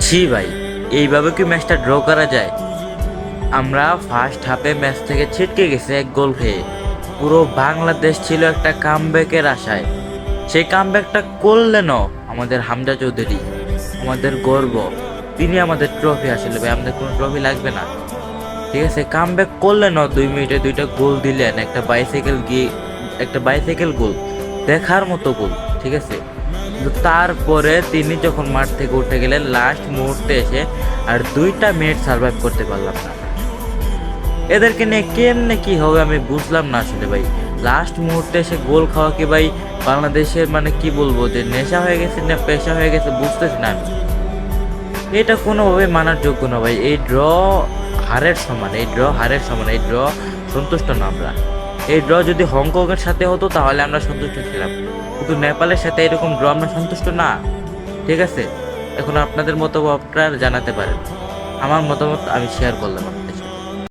ছি ভাই, এইভাবে কি ম্যাচটা ড্র করা যায়? আমরা ফার্স্ট হাফে ম্যাচ থেকে ছিটকে গেছে এক গোল খেয়ে। পুরো বাংলাদেশ ছিল একটা কামব্যাকের আশায়। সেই কামব্যাকটা করলেন আমাদের হামজা চৌধুরী, আমাদের গর্ব। তিনি আমাদের ট্রফি, আসলে ভাই আমাদের কোনো ট্রফি লাগবে না। ঠিক আছে, কামব্যাক করলেন 2 মিনিটে 2টা গোল দিলেন, একটা বাইসাইকেল গোল, দেখার মতো গোল। ঠিক আছে, কিন্তু তারপরে তিনি যখন মাঠ থেকে উঠে গেলেন লাস্ট মুহূর্তে এসে, আর 2টা মিনিট সার্ভাইভ করতে পারলাম না। এদেরকে নিয়ে কেমনে কি হবে আমি বুঝলাম না আসলে ভাই। লাস্ট মুহূর্তে এসে গোল খাওয়া কি ভাই বাংলাদেশের মানে কি বলবো, যে নেশা হয়ে গেছে না পেশা হয়ে গেছে বুঝতেছি না আমি। এটা কোনোভাবে মানার যোগ্য না ভাই। এই ড্র হারের সমান, এই ড্র সন্তুষ্ট না আমরা। এই ড্র যদি হংকংয়ের সাথে হতো তাহলে আমরা সন্তুষ্ট ছিলাম, কিন্তু নেপালের সাথে এরকম ড্র আমরা সন্তুষ্ট না। ঠিক আছে, এখন আপনাদের মতামতটা জানাতে পারেন। আমার মতামত আমি শেয়ার করলাম।